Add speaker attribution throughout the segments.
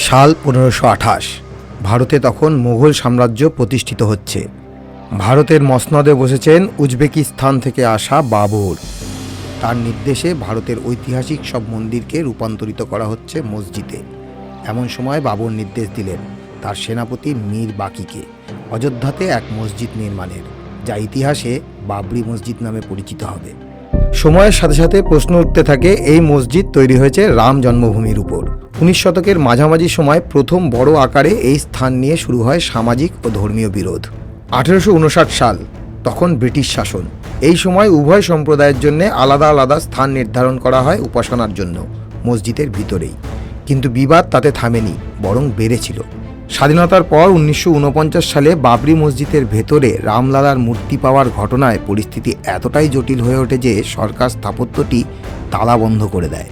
Speaker 1: সাল 1528। ভারতে তখন মুঘল সাম্রাজ্য প্রতিষ্ঠিত হচ্ছে। ভারতের মসনদে বসেছেন উজবেকিস্তান থেকে আসা বাবর। তার নির্দেশে ভারতের ঐতিহাসিক সব মন্দিরকে রূপান্তরিত করা হচ্ছে মসজিদে। এমন সময় বাবর নির্দেশ দিলেন তার সেনাপতি মীর বাকিকে অযোধ্যাতে এক মসজিদ নির্মাণের, যা ইতিহাসে বাবরি মসজিদ নামে পরিচিত হবে। সময়ের সাথে সাথে প্রশ্ন উঠতে থাকে এই মসজিদ তৈরি হয়েছে রাম জন্মভূমির উপর। 19 শতকের মাঝামাঝি সময় প্রথম বড় আকারে এই স্থান নিয়ে শুরু হয় সামাজিক ও ধর্মীয় বিরোধ। 1859 সাল, তখন ব্রিটিশ শাসন। এই সময় উভয় সম্প্রদায়ের জন্য আলাদা আলাদা স্থান নির্ধারণ করা হয় উপাসনার জন্য মসজিদের ভিতরেই। কিন্তু বিবাদ তাতে থামেনি, বরং বেড়েছিল। স্বাধীনতার পর 1949 সালে বাবরি মসজিদের ভেতরে রামলালার মূর্তি পাওয়ার ঘটনায় পরিস্থিতি এতটাই জটিল হয়ে ওঠে যে সরকার স্থাপত্যটি তালাবন্ধ করে দেয়।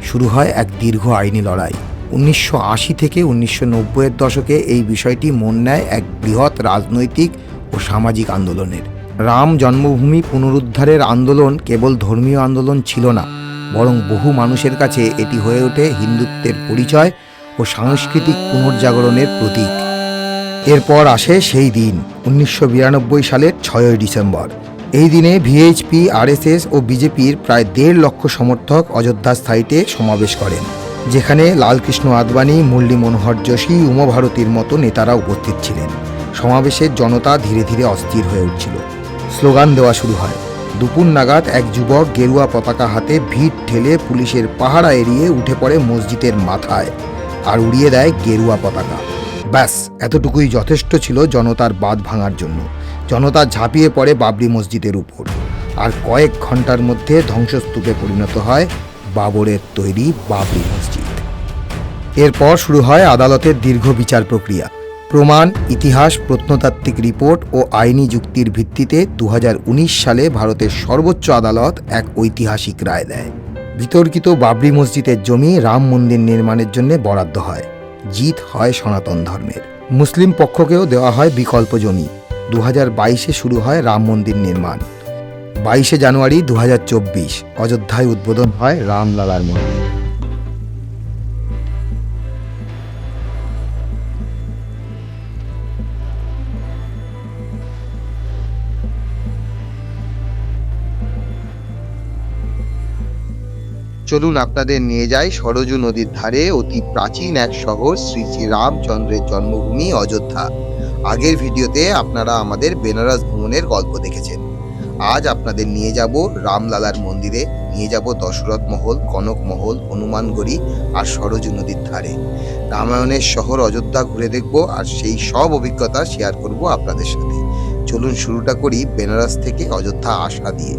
Speaker 1: শুরু হয় এক দীর্ঘ আইনি লড়াই। 1980 থেকে 1990-এর দশকে এই বিষয়টি মন নেয় এক বৃহৎ রাজনৈতিক ও সামাজিক আন্দোলনের। রাম জন্মভূমি পুনরুদ্ধারের আন্দোলন কেবল ধর্মীয় আন্দোলন ছিল না, বরং বহু মানুষের কাছে এটি হয়ে ওঠে হিন্দুত্বের পরিচয় ও সাংস্কৃতিক পুনর্জাগরণের প্রতীক। এরপর আসে সেই দিন, 1992 সালের 6 ডিসেম্বর। এই দিনে ভিএইচপি, আরএসএস ও বিজেপির প্রায় 1.5 লক্ষ সমর্থক অযোধ্যা সাইটে সমাবেশ করেন, যেখানে লালকৃষ্ণ আদবানি, মুরলী মনোহর যোশী, উমা ভারতীর মতো নেতারা উপস্থিত ছিলেন। সমাবেশের জনতা ধীরে ধীরে অস্থির হয়ে উঠছিল। স্লোগান দেওয়া শুরু হয়। দুপুর নাগাদ এক যুবক গেরুয়া পতাকা হাতে ভিড় ঠেলে পুলিশের পাহারা এড়িয়ে উঠে পড়ে মসজিদের মাথায় আর উড়িয়ে দেয় গেরুয়া পতাকা। ব্যাস, এতটুকুই যথেষ্ট ছিল জনতার বাঁধ ভাঙার জন্য। জনতা ঝাঁপিয়ে পড়ে বাবরি মসজিদের উপর, আর কয়েক ঘন্টার মধ্যে ধ্বংসস্তূপে পরিণত হয় বাবরের তৈরি বাবরি মসজিদ। এরপর শুরু হয় আদালতের দীর্ঘ বিচার প্রক্রিয়া। প্রমাণ, ইতিহাস, প্রত্নতাত্ত্বিক রিপোর্ট ও আইনি যুক্তির ভিত্তিতে 2019 সালে ভারতের সর্বোচ্চ আদালত এক ঐতিহাসিক রায় দেয়। বিতর্কিত বাবরি মসজিদের জমি রাম মন্দির নির্মাণের জন্য বরাদ্দ হয়। জিত হয় সনাতন ধর্মের। মুসলিম পক্ষকেও দেওয়া হয় বিকল্প জমি। 2022-এ শুরু হয় রাম মন্দির নির্মাণ। 22 জানুয়ারি 2024 অযোধ্যায় উদ্বোধন হয় রামলালার মন্দির। চলুন আপনাদের নিয়ে যাই সরজু নদীর ধারে অতি প্রাচীন এক শহর, শ্রী শ্রী রামচন্দ্রের জন্মভূমি অযোধ্যা। আগের ভিডিওতে আপনারা আমাদের বেনারস ভ্রমণের গল্প দেখেছেন। আজ আপনাদের নিয়ে যাব রামলালার মন্দিরে, নিয়ে যাব দশরথ মহল, কনক মহল, হনুমানগড়ি আর সরজু নদীর ধারে। রামায়ণের শহর অযোধ্যা ঘুরে দেখব আর সেই সব অভিজ্ঞতা শেয়ার করব আপনাদের সাথে। চলুন শুরুটা করি বেনারস থেকে অযোধ্যা আসা দিয়ে।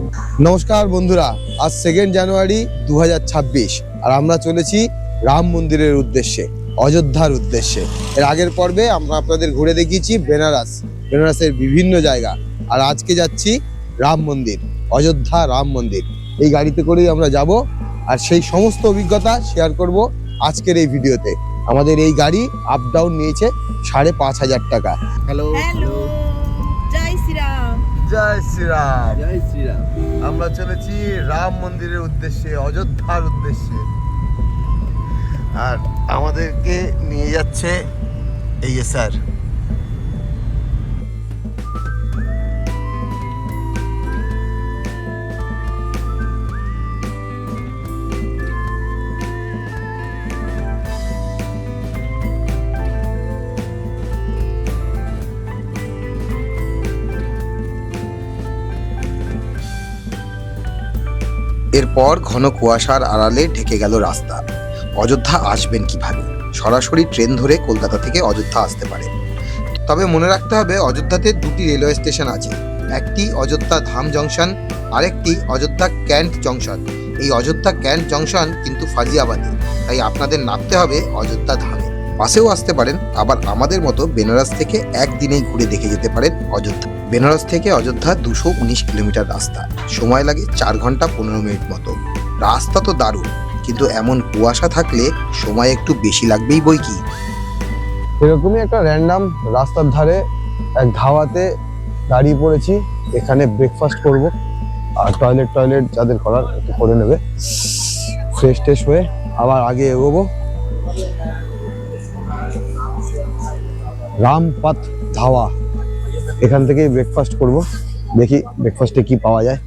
Speaker 2: নমস্কার বন্ধুরা, আজ 2 জানুয়ারি 2026 আর আমরা চলেছি রাম মন্দিরের উদ্দেশ্যে, অযোধ্যার উদ্দেশ্যে। এর আগের পর্বে আমরা আপনাদের ঘুরে দেখিয়েছি বেনারসের বিভিন্ন জায়গা, আর আজকে যাচ্ছি রাম মন্দির, অযোধ্যা রাম মন্দির। এই গাড়িতে করেই আমরা যাব আর সেই সমস্ত অভিজ্ঞতা শেয়ার করব আজকের এই ভিডিওতে। আমাদের এই গাড়ি আপ ডাউন নিয়েছে 5,500 টাকা।
Speaker 3: হ্যালো, জয় শ্রীরাম।
Speaker 2: জয় শ্রীরাম।
Speaker 3: জয় শ্রীরাম।
Speaker 2: আমরা চলেছি রাম মন্দিরের উদ্দেশ্যে, অযোধ্যার উদ্দেশ্যে। আর আমাদেরকে নিয়ে যাচ্ছে এই যে স্যার।
Speaker 1: এরপর ঘন কুয়াশার আড়ালে ঢেকে গেল রাস্তা। অযোধ্যা আসবেন কিভাবে? সরাসরি ট্রেন ধরে কলকাতা থেকে অযোধ্যা আসতে পারে। তবে মনে রাখতে হবে অযোধ্যাতে 2টি রেলওয়ে স্টেশন আছে। একটি অযোধ্যা ধাম জংশন, আরেকটি অযোধ্যা ক্যান্ট জংশন। এই অযোধ্যা ক্যান্ট জংশন কিন্তু ফাজিয়াবাদে, তাই আপনাদের নামতে হবে অযোধ্যা ধামে। বাসেও আসতে পারেন, আবার আমাদের মতো বেনারস থেকে একদিনেই ঘুরে দেখে যেতে পারেন অযোধ্যা। বেনারস থেকে অযোধ্যা 219 কিলোমিটার রাস্তা, সময় লাগে 4 ঘন্টা 15 মিনিট মতো। রাস্তা তো দারুণ, কিন্তু এমন কুয়াশা থাকলে সময় একটু বেশি লাগবেই বই কি।
Speaker 2: এরকমই একটা র্যান্ডাম রাস্তার ধারে এক ধাওয়াতে দাঁড়িয়ে পড়েছি। এখানে ব্রেকফাস্ট করব আর টয়লেট যাদের করার একটু করে নেবে, ফ্রেশ হয়ে আবার আগে এগোবো। রামপাত ধাওয়া, এখান থেকেই ব্রেকফাস্ট করব। দেখি ব্রেকফাস্টে কি পাওয়া যায়।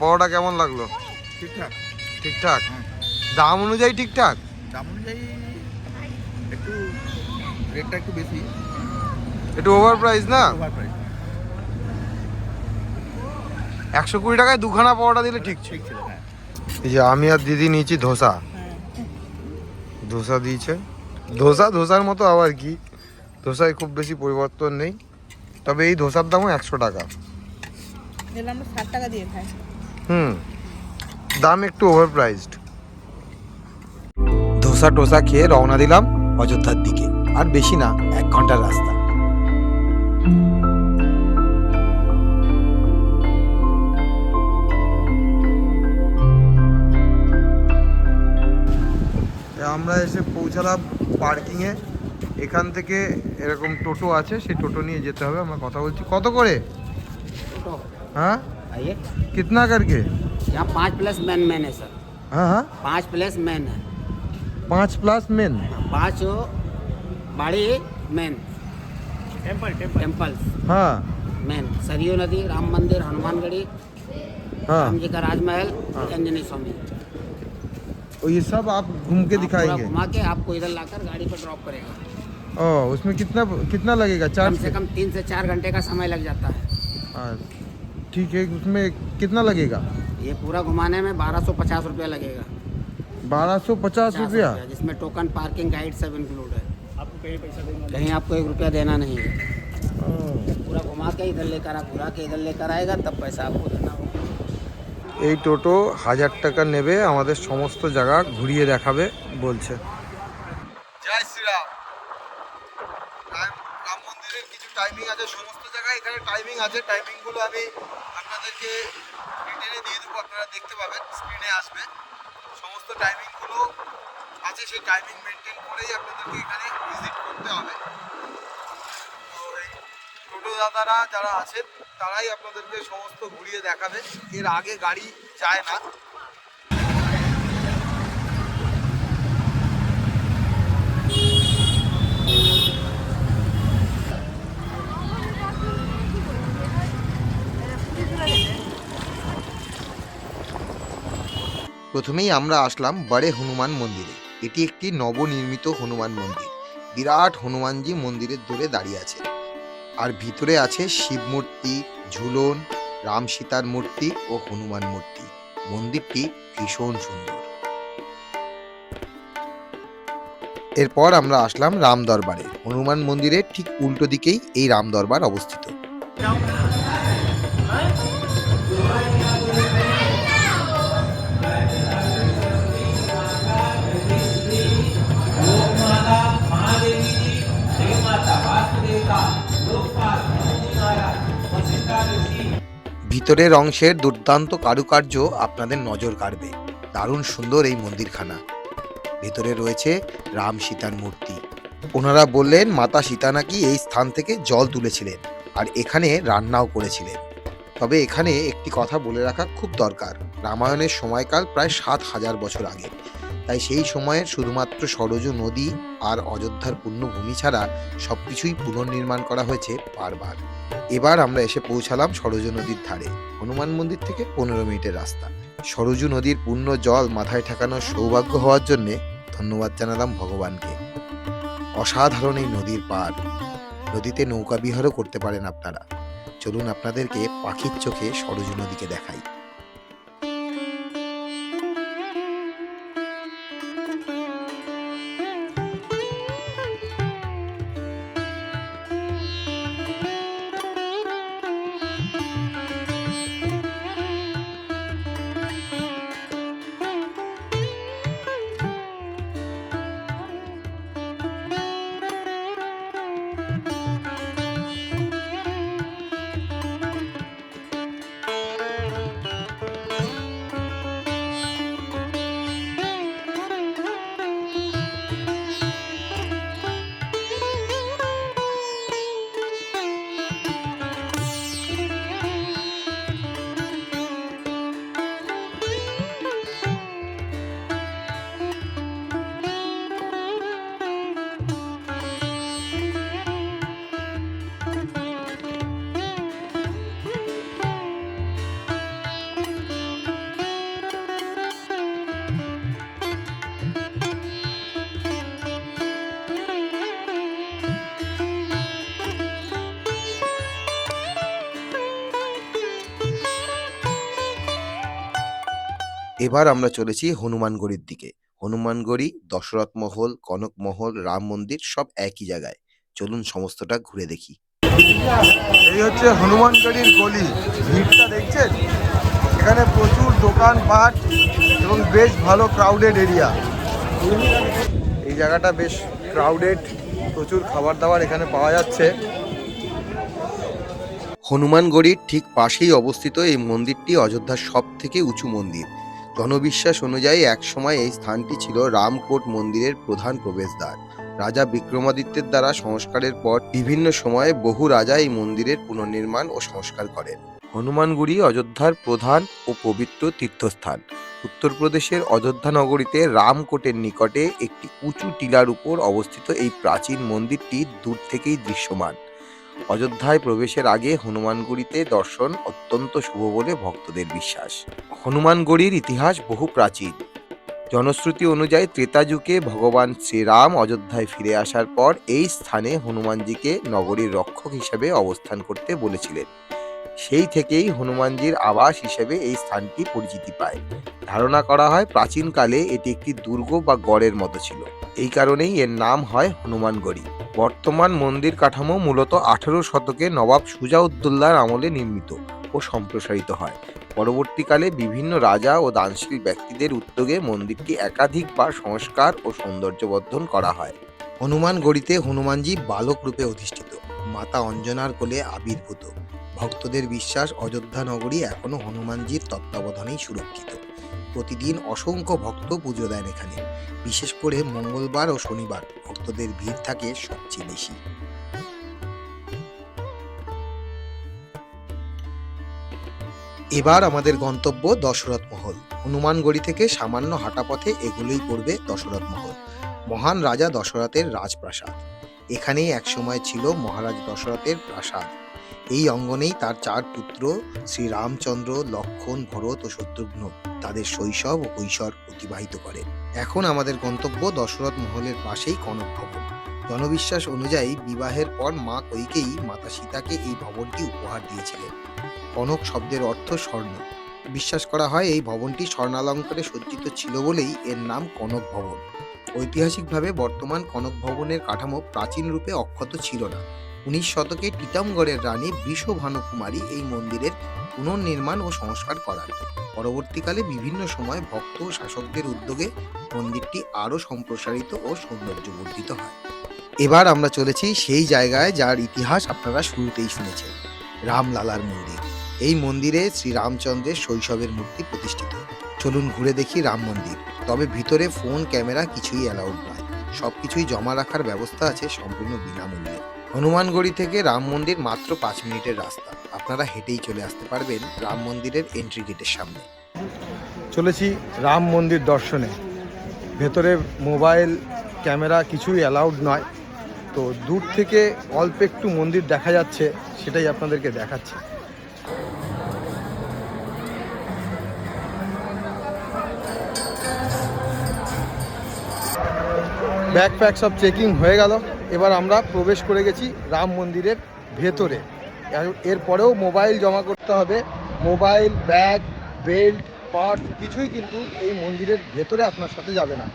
Speaker 2: পরোটা কেমন লাগলো?
Speaker 4: ঠিকঠাক।
Speaker 2: ঠিকঠাক, দাম অনুযায়ী ঠিকঠাক।
Speaker 4: দাম অনুযায়ী একটু রেটটা একটু বেশি,
Speaker 2: একটু ওভার প্রাইস না?
Speaker 4: Over price.
Speaker 2: 120 টাকায় দুখানা পরোটা দিলে ঠিক ছিল।
Speaker 4: ঠিক ছিল, হ্যাঁ।
Speaker 2: এই যে আমি আর দিদি নিয়েছি ধোসা। ধোসা দিয়েছে, ধোসার মতো আবার কি, ধোসায় খুব বেশি পরিবর্তন নেই, তবে এই ধোসার দামও 100 টাকা।
Speaker 3: এগুলো আমরা 60 টাকা দিয়ে খাই।
Speaker 2: দাম একটু ওভার প্রাইসড। ধোসা টোসা খেয়ে রওনা দিলাম অযোধ্যার দিকে। আর বেশি না, 1 ঘন্টার রাস্তা। আমরা এসে পৌঁছালাম পার্কিংয়ে। এখান থেকে এরকম টোটো আছে, সেই টোটো নিয়ে যেতে হবে। আমরা কথা বলছি, কত করে? हाँ
Speaker 5: आइए,
Speaker 2: कितना करके?
Speaker 5: यहाँ 5+ मैन है सर।
Speaker 2: हाँ हाँ
Speaker 5: 5+ मैन है,
Speaker 2: 5+ मेन।
Speaker 5: 5 बड़ी मैन टेम्पल्स
Speaker 2: हाँ
Speaker 5: मैन, सरयू नदी, राम मंदिर, हनुमानगढ़ी,
Speaker 2: हाँ,
Speaker 5: राम जी का राजमहल, अंजनी स्वामी।
Speaker 2: और ये सब आप घूम के
Speaker 5: हाँ, पूरा
Speaker 2: दिखाएंगे?
Speaker 5: घुमा के आपको इधर लाकर गाड़ी पर ड्रॉप करेगा।
Speaker 2: उसमें कितना कितना लगेगा?
Speaker 5: कम
Speaker 2: चार्ज?
Speaker 5: से कम 3 से 4 घंटे का समय लग जाता है।
Speaker 2: हाँ ठीक है, उसमें कितना लगेगा?
Speaker 5: ये पूरा घुमाने में 1250 रुपया लगेगा।
Speaker 2: 1250 रुपया?
Speaker 5: जिसमें टोकन, पार्किंग, गाइड सब इंक्लूड है। आपको कहीं पैसा देना, कहीं आपको 1 रुपया देना नहीं है। पूरा घुमा के इधर लेकर घुरा के इधर लेकर आएगा, तब पैसा आपको देना होगा।
Speaker 2: এই টোটো 1000 টাকা নেবে, আমাদের সমস্ত জায়গা ঘুরিয়ে দেখাবে বলছে। জয় শ্রীরাম। রাম মন্দিরের কিছু টাইমিং আছে, সমস্ত জায়গায় এখানে টাইমিং আছে। টাইমিংগুলো আমি আপনাদেরকে রিটেনে দিয়ে দেবো, আপনারা দেখতে পাবেন, স্ক্রিনে আসবে। সমস্ত টাইমিংগুলো আছে, সেই টাইমিং মেনটেন করেই আপনাদেরকে এখানে ভিজিট করতে হবে। তো এই টোটো দাদারা যারা আছেন তারাই আপনাদেরকে সমস্ত ঘুরিয়ে দেখাবে, এর আগে গাড়ি যায় না। প্রথমেই আমরা আসলাম বড়ে হনুমান মন্দিরে। এটি একটি নবনির্মিত হনুমান মন্দির। বিরাট হনুমানজি মন্দিরের দূরে দাঁড়িয়ে আছে, আর ভিতরে আছে শিব মূর্তি, ঝুলন, রাম সীতার মূর্তি ও হনুমান মূর্তি। মন্দিরটি ভীষণ সুন্দর। এরপর আমরা আসলাম রাম দরবারে। হনুমান মন্দিরের ঠিক উল্টো দিকেই এই রাম দরবার অবস্থিত। ভিতরের অংশের দুর্দান্ত কারুকার্য আপনাদের নজর কাড়বে। দারুণ সুন্দর এই মন্দিরখানা। ভেতরে রয়েছে রাম সীতার মূর্তি। ওনারা বললেন মাতা সীতা নাকি এই স্থান থেকে জল তুলেছিলেন আর এখানে রান্নাও করেছিলেন। তবে এখানে একটি কথা বলে রাখা খুব দরকার, রামায়ণের সময়কাল প্রায় 7000 বছর আগে। তাই সেই সময়ের শুধুমাত্র সরযূ নদী আর অযোধ্যার পুণ্যভূমি ছাড়া সবকিছুই পুনর্নির্মাণ করা হয়েছে বারবার। এবার আমরা এসে পৌঁছালাম সরযূ নদীর ধারে। হনুমান মন্দির থেকে 15 মিনিটের রাস্তা। সরযূ নদীর পূর্ণ জল মাথায় ঠেকানোর সৌভাগ্য হওয়ার জন্যে ধন্যবাদ জানালাম ভগবানকে। অসাধারণ এই নদীর পার। নদীতে নৌকা বিহারও করতে পারেন আপনারা। চলুন আপনাদেরকে পাখির চোখে সরযূ নদীকে দেখাই।
Speaker 1: এবার আমরা চলেছি হনুমানগড়ির দিকে। হনুমানগড়ি, দশরথ মহল, কনক মহল, রাম মন্দির সব একই জায়গায়। চলুন সমস্তটা ঘুরে দেখি।
Speaker 2: এই হচ্ছে হনুমানগড়ির গলি, ভিড়টা দেখছেন? এখানে প্রচুর দোকানপাট এবং বেশ ভালো ক্রাউডেড এরিয়া। এই জায়গাটা বেশ ক্রাউডেড, প্রচুর খাবার দাবার এখানে পাওয়া যাচ্ছে।
Speaker 1: হনুমানগড়ির ঠিক পাশেই অবস্থিত এই মন্দিরটি অযোধ্যার সব থেকে উঁচু মন্দির। জনবিশ্বাস অনুযায়ী একসময় এই স্থানটি ছিল রামকোট মন্দিরের প্রধান প্রবেশদ্বার। রাজা বিক্রমাদিত্যের দ্বারা সংস্কারের পর বিভিন্ন সময়ে বহু রাজা এই মন্দিরের পুনর্নির্মাণ ও সংস্কার করেন। হনুমানগড়ি অযোধ্যার প্রধান ও পবিত্র তীর্থস্থান। উত্তরপ্রদেশের অযোধ্যা নগরীতে রামকোটের নিকটে একটি উঁচু টিলার উপর অবস্থিত এই প্রাচীন মন্দিরটি দূর থেকেই দৃশ্যমান। অযোধ্যায় প্রবেশের আগে হনুমানগড়িতে দর্শন অত্যন্ত শুভ বলে ভক্তদের বিশ্বাস। হনুমানগড়ির ইতিহাস বহু প্রাচীন। জনশ্রুতি অনুযায়ী ত্রেতা যুগে ভগবান শ্রীরাম অযোধ্যায় ফিরে আসার পর এই স্থানে হনুমানজিকে নগরীর রক্ষক হিসেবে অবস্থান করতে বলেছিলেন। সেই থেকেই হনুমানজির আবাস হিসেবে এই স্থানটি পরিচিতি পায়। ধারণা করা হয় প্রাচীনকালে এটি একটি দুর্গ বা গড়ের মতো ছিল। এই কারণেই এর নাম হয় হনুমানগড়ি। বর্তমান মন্দির কাঠামো মূলত 18 শতকে নবাব সুজাউদ্দৌলার আমলে নির্মিত ও সম্প্রসারিত হয়। পরবর্তীকালে বিভিন্ন রাজা ও দানশীল ব্যক্তিদের উদ্যোগে মন্দিরটি একাধিকবার সংস্কার ও সৌন্দর্যবর্ধন করা হয়। হনুমানগড়িতে হনুমানজি বালক রূপে অধিষ্ঠিত, মাতা অঞ্জনার কোলে আবির্ভূত। ভক্তদের বিশ্বাস অযোধ্যা নগরী এখনো হনুমানজির তত্ত্বাবধানেই সুরক্ষিত। প্রতিদিন অসংখ্য ভক্ত পুজো দেন এখানে। বিশেষ করে মঙ্গলবার ও শনিবার ভক্তদের ভিড় থাকে সবচেয়ে বেশি। এবার আমাদের গন্তব্য দশরথ মহল। হনুমানগড়ি থেকে সামান্য হাঁটা পথে এগুলোই পড়বে দশরথ মহল, মহান রাজা দশরথের রাজপ্রাসাদ। এখানেই একসময় ছিল মহারাজ দশরথের প্রাসাদ। এই অঙ্গনেই তার 4 পুত্র শ্রী রামচন্দ্র, লক্ষ্মণ, ভরত ও শত্রুঘ্ন তাদের শৈশব ও কৈশোর অতিবাহিত করে। এখন আমাদের গন্তব্য দশরথ মহলের পাশেই কনক ভবন। জনবিশ্বাস অনুযায়ী বিবাহের পর মা কৈকেয়ী মাতা সীতাকে এই ভবনটি উপহার দিয়েছিলেন। কনক শব্দের অর্থ স্বর্ণ। বিশ্বাস করা হয় এই ভবনটি স্বর্ণালঙ্কারে সজ্জিত ছিল বলেই এর নাম কনক ভবন। ঐতিহাসিকভাবে বর্তমান কনক ভবনের কাঠামো প্রাচীন রূপে অক্ষত ছিল না। 19 শতকে টিটামগড়ের রানী বৃষভানুকুমারী এই মন্দিরের পুনর্নির্মাণ ও সংস্কার করান। পরবর্তীকালে বিভিন্ন সময় ভক্ত ও শাসকদের উদ্যোগে মন্দিরটি আরও সম্প্রসারিত ও সৌন্দর্যবর্ধিত হয়। এবার আমরা চলেছি সেই জায়গায় যার ইতিহাস আপনারা শুরুতেই শুনেছেন, রামলালার মন্দির। এই মন্দিরে শ্রীরামচন্দ্রের শৈশবের মূর্তি প্রতিষ্ঠিত। চলুন ঘুরে দেখি রাম মন্দির। তবে ভিতরে ফোন, ক্যামেরা কিছুই অ্যালাউড নয়। সবকিছুই জমা রাখার ব্যবস্থা আছে সম্পূর্ণ বিনামূল্যে। হনুমানগড়ি থেকে রাম মন্দির মাত্র 5 মিনিটের রাস্তা। আপনারা হেঁটেই চলে আসতে পারবেন রাম মন্দিরের এন্ট্রি গেটের সামনে।
Speaker 2: চলেছি রাম মন্দির দর্শনে। ভেতরে মোবাইল, ক্যামেরা কিছুই অ্যালাউড নয়। তো দূর থেকে অল্প একটু মন্দির দেখা যাচ্ছে, সেটাই আপনাদেরকে দেখাচ্ছি। ব্যাগ প্যাক সব চেকিং হয়ে গেল। এবার আমরা প্রবেশ করে গেছি রাম মন্দিরের ভেতরে। এরপরেও মোবাইল জমা করতে হবে। মোবাইল, ব্যাগ, বেল্ট, পার্স কিছুই কিন্তু এই মন্দিরের ভেতরে আপনার সাথে যাবে না।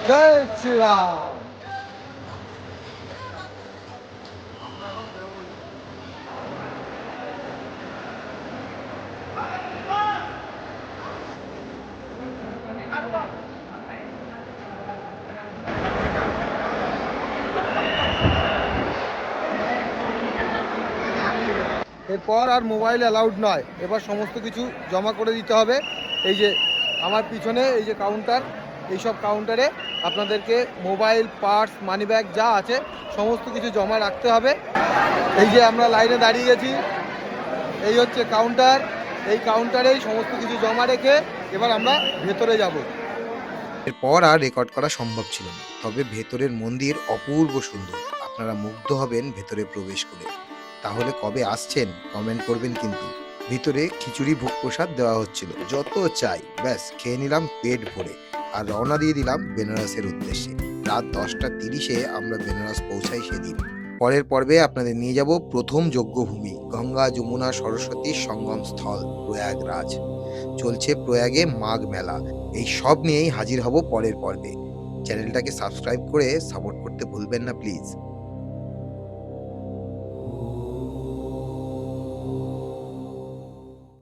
Speaker 2: জয় শ্রীরাম। এরপর আর মোবাইল অ্যালাউড নয়। এবার সমস্ত কিছু জমা করে দিতে হবে। এই যে আমার পিছনে এই যে কাউন্টার, এইসব কাউন্টারে আপনাদেরকে মোবাইল, পার্স, মানিব্যাগ যা আছে সমস্ত কিছু জমা রাখতে হবে। এই যে আমরা লাইনে দাঁড়িয়ে গেছি, এই হচ্ছে কাউন্টার। এই কাউন্টারেই সমস্ত কিছু জমা রেখে এবার আমরা ভেতরে যাব।
Speaker 1: এরপর আর রেকর্ড করা সম্ভব ছিল না। তবে ভেতরের মন্দির অপূর্ব সুন্দর। আপনারা মুগ্ধ হবেন ভেতরে প্রবেশ করে। তাহলে কবে আসছেন কমেন্ট করবেন কিন্তু। ভিতরে খিচুড়ি ভোগ প্রসাদ দেওয়া হচ্ছিল, যত চাই ব্যাস খেয়ে নিলাম পেট ভরে, আর রওনা দিয়ে দিলাম বেনারসের উদ্দেশ্যে। রাত 10:30 আমরা বেনারস পৌঁছাই সেদিন। পরের পর্বে আপনাদের নিয়ে যাব প্রথম যজ্ঞভূমি গঙ্গা যমুনা সরস্বতীর সঙ্গম স্থল প্রয়াগরাজ। চলছে প্রয়াগে মাঘ মেলা। এই সব নিয়েই হাজির হব পরের পর্বে। চ্যানেলটাকে সাবস্ক্রাইব করে সাপোর্ট করতে ভুলবেন না প্লিজ।